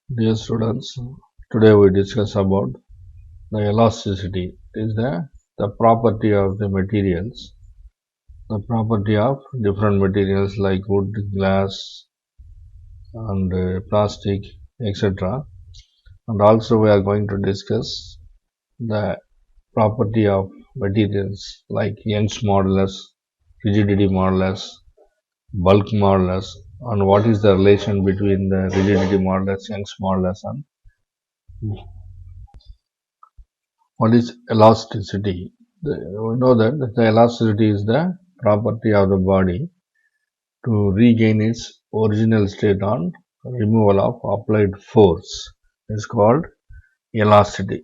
Dear students, today we discuss about the elasticity. It is the property of the materials, the property of different materials like wood, glass, and plastic, etc. And also we are going to discuss the property of materials like Young's modulus, rigidity modulus, bulk modulus, and what is the relation between the rigidity modulus, Young's modulus, and what is elasticity? We know that the elasticity is the property of the body to regain its original state on removal of applied force. It's called elasticity.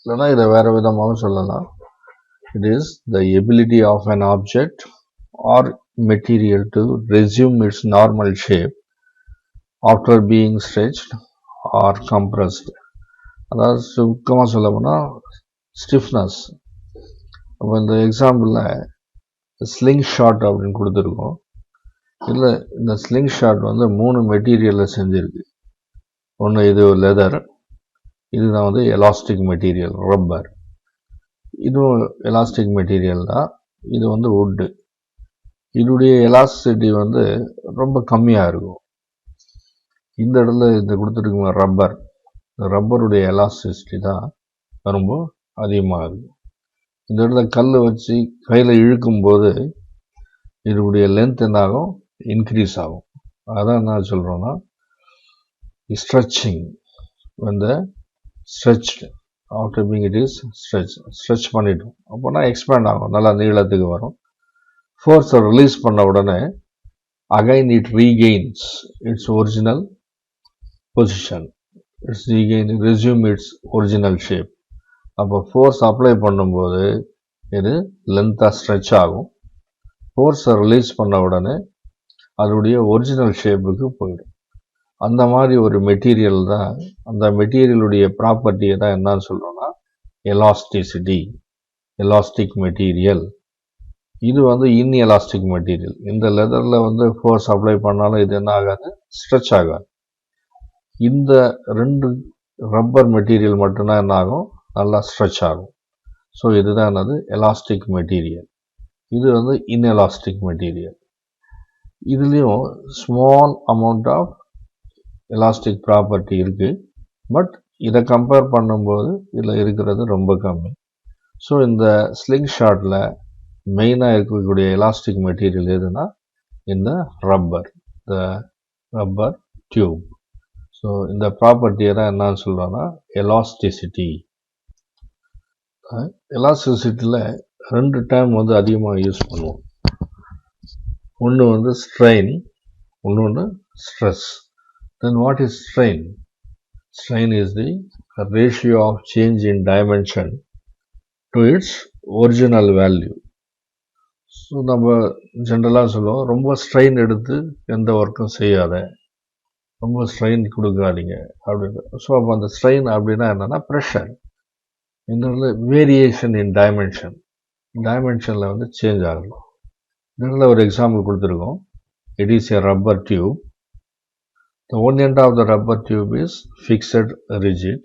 இல்லைனா இதை வேற விதமாகவும் சொல்லலாம். It is the ability of an object or material to resume its normal shape after being stretched or compressed. அதாவது சுருக்கமாக சொல்ல போனால் stiffness. அப்போ இந்த எக்ஸாம்பிளில் ஸ்லிங் ஷாட் அப்படின்னு கொடுத்துருக்கோம். இல்லை இந்த ஸ்லிங் ஷாட் வந்து 3 மெட்டீரியலில் செஞ்சுருக்கு. ஒன்று இது லெதர், இதுதான் வந்து எலாஸ்டிக் மெட்டீரியல் ரப்பர், இதுவும் எலாஸ்டிக் மெட்டீரியல் தான். இது வந்து வுட்டு. இதனுடைய எலாஸ்டிசிட்டி வந்து ரொம்ப கம்மியாக இருக்கும். இந்த இடத்துல இந்த கொடுத்துருக்குங்க ரப்பர், ரப்பருடைய எலாஸ்டிசிட்டி தான் ரொம்ப அதிகமாக இருக்கும். இந்த இடத்துல கல் வச்சு கையில் இழுக்கும்போது இதனுடைய லென்த் என்ன ஆகும், இன்க்ரீஸ் ஆகும். அதான் என்ன சொல்கிறோன்னா ஸ்ட்ரெச்சிங். இந்த stretched after being it is stretch பண்ணிட்டோம் அப்போனா எக்ஸ்பேண்ட் ஆகும், நல்லா நீளத்துக்கு வரும். ஃபோர்ஸை ரிலீஸ் பண்ண உடனே again it ரீகெயின்ஸ் it's original position, it's regain resume it's original shape. அப்போ ஃபோர்ஸ் அப்ளை பண்ணும்போது இது லென்த்தாக ஸ்ட்ரெச் ஆகும். ஃபோர்ஸை ரிலீஸ் பண்ண உடனே அதனுடைய ஒரிஜினல் ஷேப்புக்கு போயிடும். அந்த மாதிரி ஒரு மெட்டீரியல் தான், அந்த மெட்டீரியலுடைய ப்ராப்பர்ட்டியை தான் என்னன்னு சொல்கிறோன்னா எலாஸ்டிசிட்டி, எலாஸ்டிக் மெட்டீரியல். இது வந்து இன்எலாஸ்டிக் மெட்டீரியல். இந்த லெதரில் வந்து ஃபோர்ஸ் அப்ளை பண்ணாலும் இது என்ன ஆகாது, ஸ்ட்ரெச் ஆகாது. இந்த 2 ரப்பர் மெட்டீரியல் மட்டும்தான் என்ன ஆகும், நல்லா ஸ்ட்ரெச் ஆகும். ஸோ இதுதான் என்னது எலாஸ்டிக் மெட்டீரியல். இது வந்து இன்எலாஸ்டிக் மெட்டீரியல். இதுலேயும் small amount of elastic property இருக்குது. பட் இதை கம்பேர் பண்ணும்போது இதில் இருக்கிறது ரொம்ப கம்மி. ஸோ இந்த ஸ்லிங் ஷாட்டில் மெயினாக இருக்கக்கூடிய எலாஸ்டிக் மெட்டீரியல் எதுனா இந்த ரப்பர், த ரப்பர் டியூப். ஸோ இந்த ப்ராப்பர்ட்டியை தான் என்னன்னு சொல்கிறோன்னா எலாஸ்டிசிட்டி. எலாஸ்டிசிட்டியில் 2 டேர்ம் வந்து அதிகமாக யூஸ் பண்ணுவோம். ஒன்று வந்து ஸ்ட்ரெயின், இன்னொன்று stress. Then what is strain? Strain is the ratio of change in dimension to its original value. So நம்ம ஜென்ரலாக சொல்லுவோம், ரொம்ப ஸ்ட்ரெயின் எடுத்து எந்த ஒர்க்கும் செய்யாத, ரொம்ப ஸ்ட்ரெயின் கொடுக்காதீங்க அப்படின்னு. ஸோ அப்போ அந்த ஸ்ட்ரெயின் அப்படின்னா என்னென்னா ப்ரெஷர். இந்த வேரியேஷன் இன் டைமென்ஷன், டைமென்ஷனில் வந்து சேஞ்ச் ஆகலாம். இதில் ஒரு எக்ஸாம்பிள் கொடுத்துருக்கோம். It is a rubber tube. The one end of the rubber tube is fixed rigid,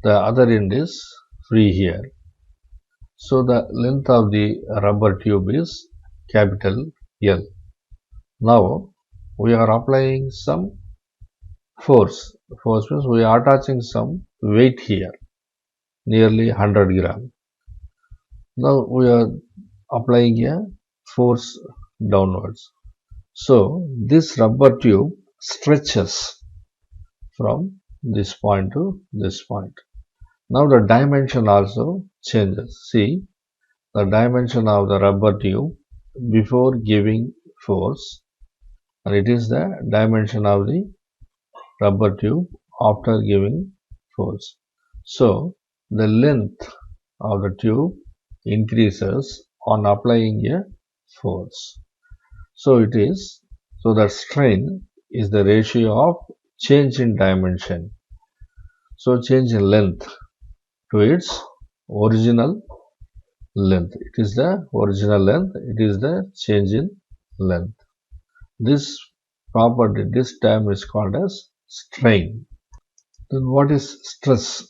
the other end is free here. So the length of the rubber tube is capital L. Now we are applying some force. Force means we are attaching some weight here, nearly 100 grams. Now we are applying a force downwards. So this rubber tube stretches from this point to this point. Now the dimension also changes. See the dimension of the rubber tube before giving force, and it is the dimension of the rubber tube after giving force. So the length of the tube increases on applying a force. So it is, so that strain is the ratio of change in dimension. So change in length to its original length. It is the original length, it is the change in length. This property, this term is called as strain. Then what is stress?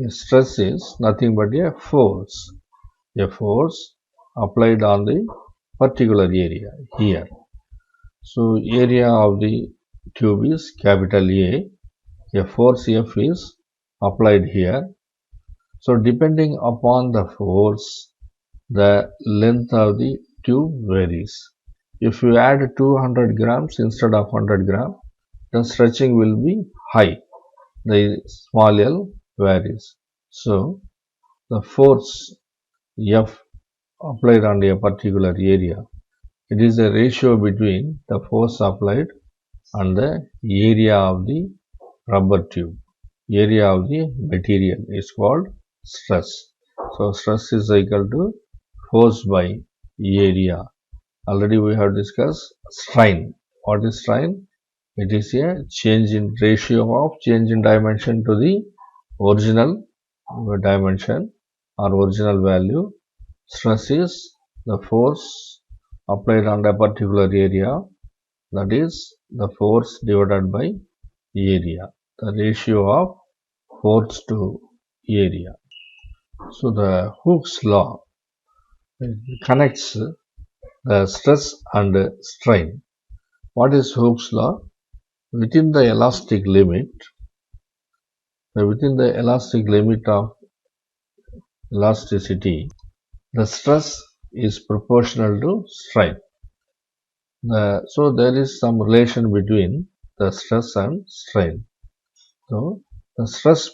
Stress is nothing but a force applied on the particular area here. So area of the tube is capital A force F is applied here. So depending upon the force, the length of the tube varies. If you add 200 grams instead of 100 grams, the stretching will be high. The small L varies. So the force F applied on a particular area, it is a ratio between the force applied and the area of the rubber tube. Area of the material is called stress. So stress is equal to force by area. Already we have discussed strain. What is strain? It is a change in ratio of change in dimension to the original dimension or original value. Stress is the force applied on a particular area, that is the force divided by area, the ratio of force to area. So the Hooke's law connects the stress and strain. What is Hooke's law? Within the elastic limit of elasticity, the stress is proportional to strain. So there is some relation between the stress and strain. So the stress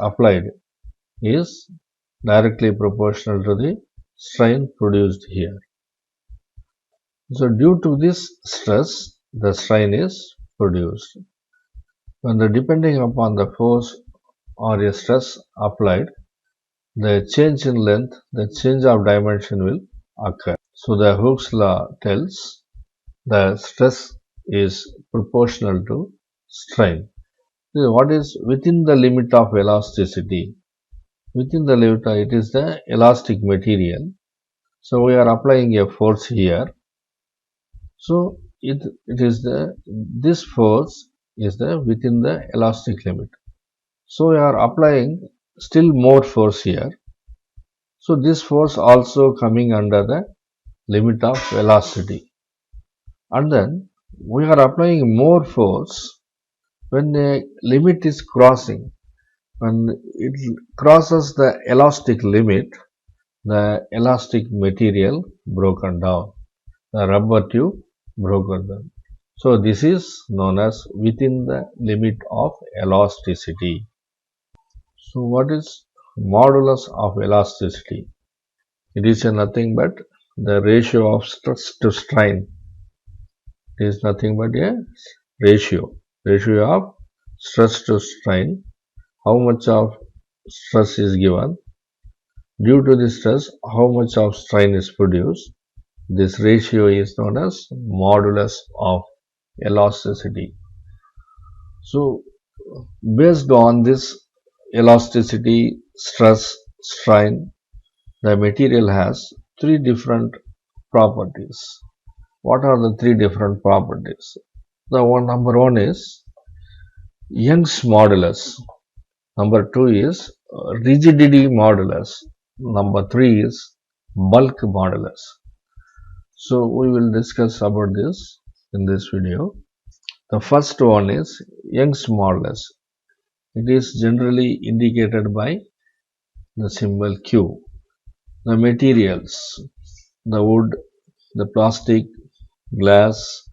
applied is directly proportional to the strain produced here. So due to this stress, the strain is produced. When depending upon the force or a stress applied, the change in length, the change of dimension will occur. So the Hooke's law tells the stress is proportional to strain. What is within the limit of elasticity? Within the limit, it is the elastic material. So we are applying a force here. So this force is within the elastic limit. So we are applying still more force here. So this force also coming under the limit of velocity. And then we are applying more force when the limit is crossing. When it crosses the elastic limit, the elastic material broken down, the rubber tube broken down. So this is known as within the limit of elasticity. So what is modulus of elasticity? It is nothing but the ratio of stress to strain. It is nothing but a ratio of stress to strain. How much of stress is given? Due to the stress, how much of strain is produced? This ratio is known as modulus of elasticity. So based on this elasticity, stress, strain, the material has three different properties. What are the three different properties? Number one is Young's modulus. Number two is rigidity modulus. Number three is bulk modulus. So we will discuss about this in this video. The first one is Young's modulus. It is generally indicated by the symbol Q. The materials, the wood, the plastic, glass,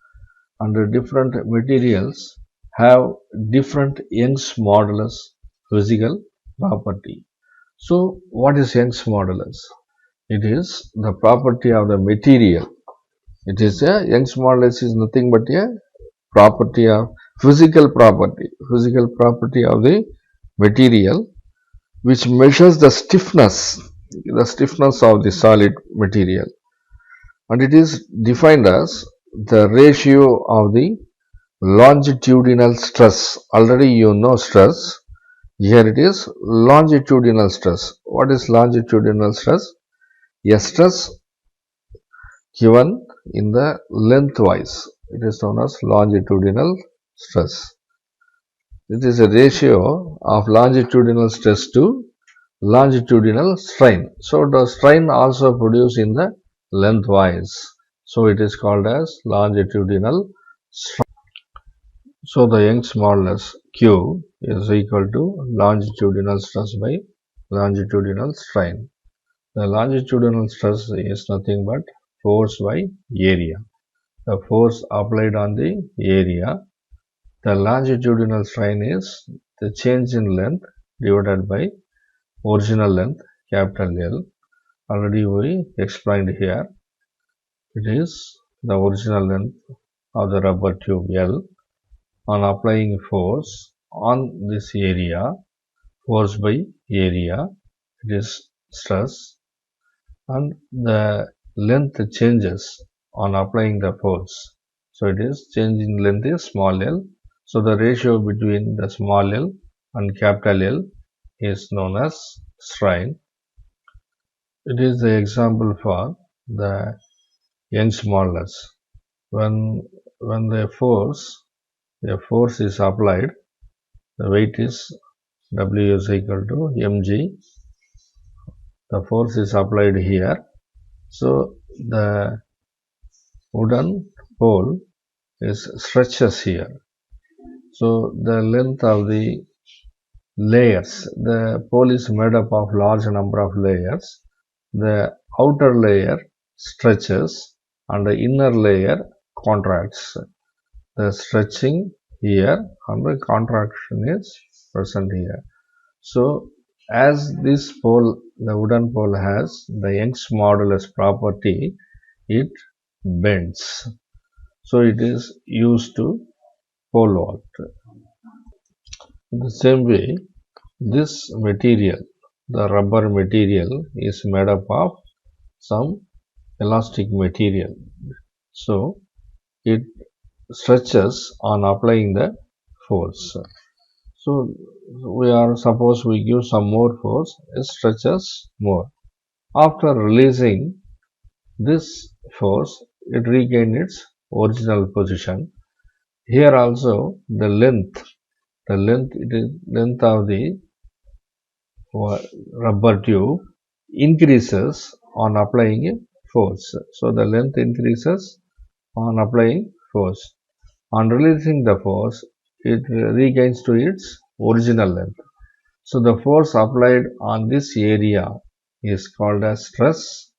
and the different materials have different Young's modulus physical property. So what is Young's modulus? It is the property of the material. It is Young's modulus is nothing but a property of physical property of the material, which measures the stiffness of the solid material, and it is defined as the ratio of the longitudinal stress. Already you know stress. Here it is longitudinal stress. What is longitudinal stress? A stress given in the lengthwise. It is known as longitudinal stress. It is a ratio of longitudinal stress to longitudinal strain. So the strain also produced in the lengthwise. So it is called as longitudinal strain. So the Young's modulus Q is equal to longitudinal stress by longitudinal strain. The longitudinal stress is nothing but force by area. The force applied on the area. The longitudinal strain is the change in length divided by original length, capital L. Already we explained here. It is the original length of the rubber tube L. On applying force on this area, force by area, it is stress, and the length changes on applying the force. So it is change in length is small l. So the ratio between the small l and capital L is known as strain. It is the example for the Young's modulus. When the force is applied, the weight is W is equal to mg. The force is applied here. So the wooden pole is stretches here. So the length of the layers, the pole is made up of large number of layers. The outer layer stretches and the inner layer contracts. The stretching here and the contraction is present here. So as this pole, the wooden pole has the Young's modulus property, it bends. So it is used to pole vault. In the same way, this material, the rubber material, is made up of some elastic material. So it stretches on applying the force. So suppose we give some more force, it stretches more. After releasing this force, it regains its original position. Here also the length of the rubber tube increases on applying force. So the length increases on applying force. On releasing the force, it regains to its original length. So the force applied on this area is called as stress.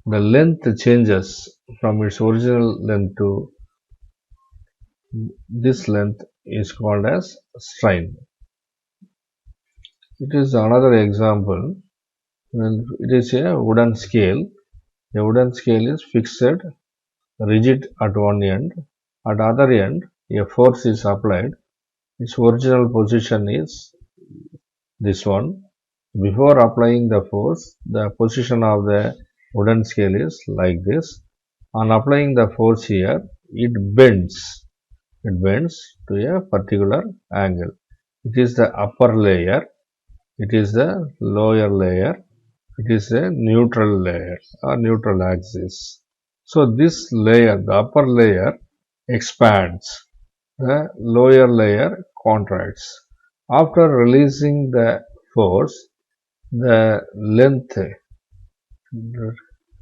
The length changes from its original length to this length is called as strain. It is another example. When it is a wooden scale. A wooden scale is fixed rigid at one end. At the other end, a force is applied. Its original position is this one. Before applying the force, the position of the wooden scale is like this. On applying the force here, it bends. It bends to a particular angle. It is the upper layer. It is the lower layer. It is a neutral layer or neutral axis. So this layer, the upper layer, expands. The lower layer contracts. After releasing the force, the length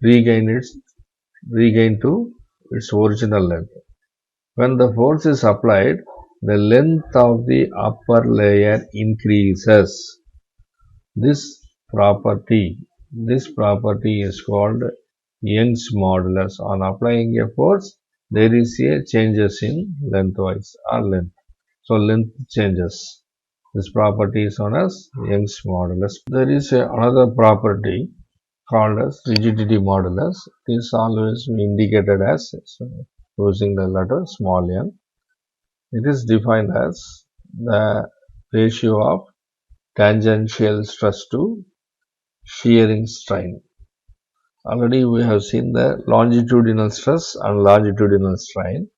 regain to its original length. When the force is applied, the length of the upper layer increases. This property is called Young's modulus. On applying a force, there is a changes in lengthwise or length. So length changes. This property is known as Young's modulus. There is another property called as rigidity modulus. It is always indicated as using the letter small n. It is defined as the ratio of tangential stress to shearing strain. Already we have seen the longitudinal stress and longitudinal strain.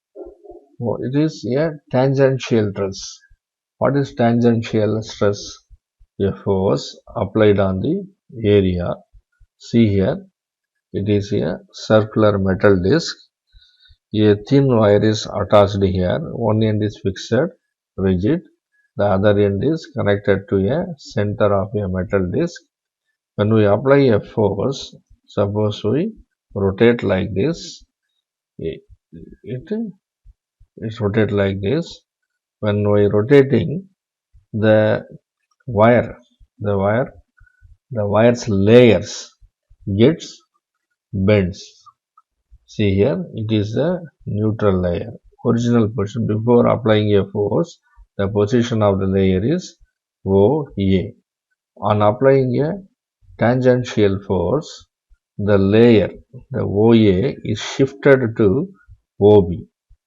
It is a tangential stress. What is tangential stress? A force applied on the area. See here, it is a circular metal disc. A thin wire is attached here. One end is fixed, rigid. the other end is connected to a center of a metal disc. When we apply a force, suppose we rotate like this, it rotate like this. When we rotating, the wire, the wire's layers gets bends. See here, it is the neutral layer. Original position before applying a force, the position of the layer is OA. On applying a tangential force, the layer, the OA, is shifted to OB.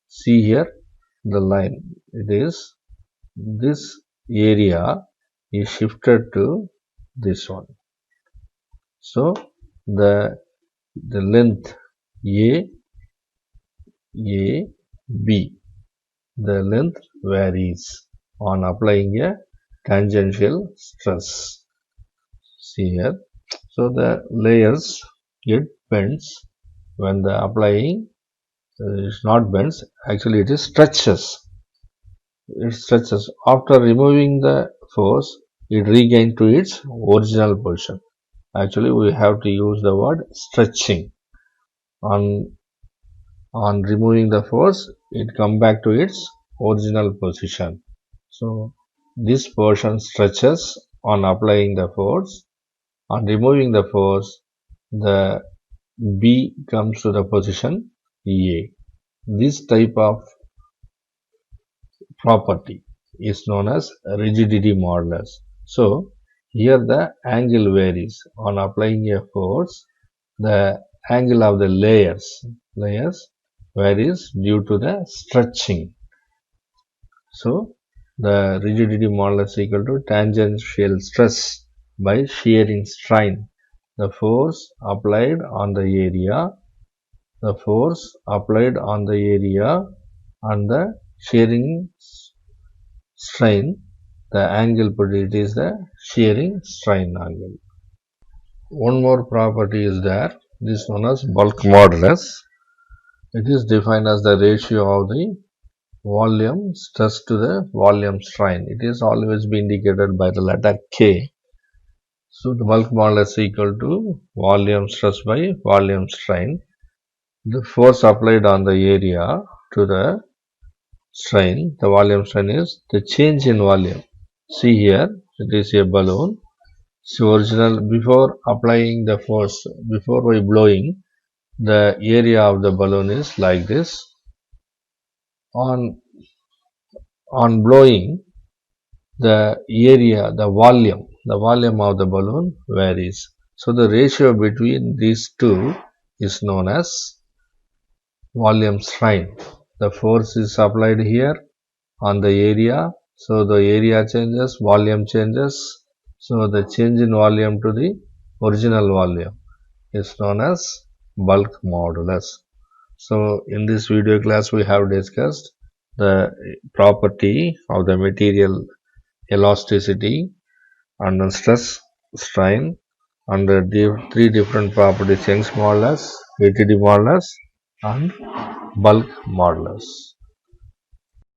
See here, the line. It is this area is shifted to this one. So the length AB, the length varies on applying a tangential stress. See here. So the layers get bends when the applying is not bends, actually it is stretches. It stretches. After removing the force, it regains to its original position. Actually, we have to use the word stretching. On removing the force, it come back to its original position. So this portion stretches on applying the force. On removing the force, the B comes to the position A. This type of property is known as rigidity modulus. So here the angle varies. On applying a force, the angle of the layers varies due to the stretching. So the rigidity modulus equal to tangential stress by shearing strain. The force applied on the area, and the shearing strain, the angle put it is the shearing strain angle. One more property is there. This one is bulk modulus. It is defined as the ratio of the volume stress to the volume strain. It is always be indicated by the letter K. So the bulk modulus equal to volume stress by volume strain. The force applied on the area to the strain, the volume strain is the change in volume. See here, it is a balloon. So original, before applying the force, before we blowing, the area of the balloon is like this. On blowing, the area, the volume of the balloon varies. So the ratio between these two is known as volume strain. The force is applied here on the area, so the area changes, volume changes. So the change in volume to the original volume is known as bulk modulus. So in this video class we have discussed the property of the material elasticity and the stress strain and the three different properties: Young's modulus, rigidity modulus and bulk modulus.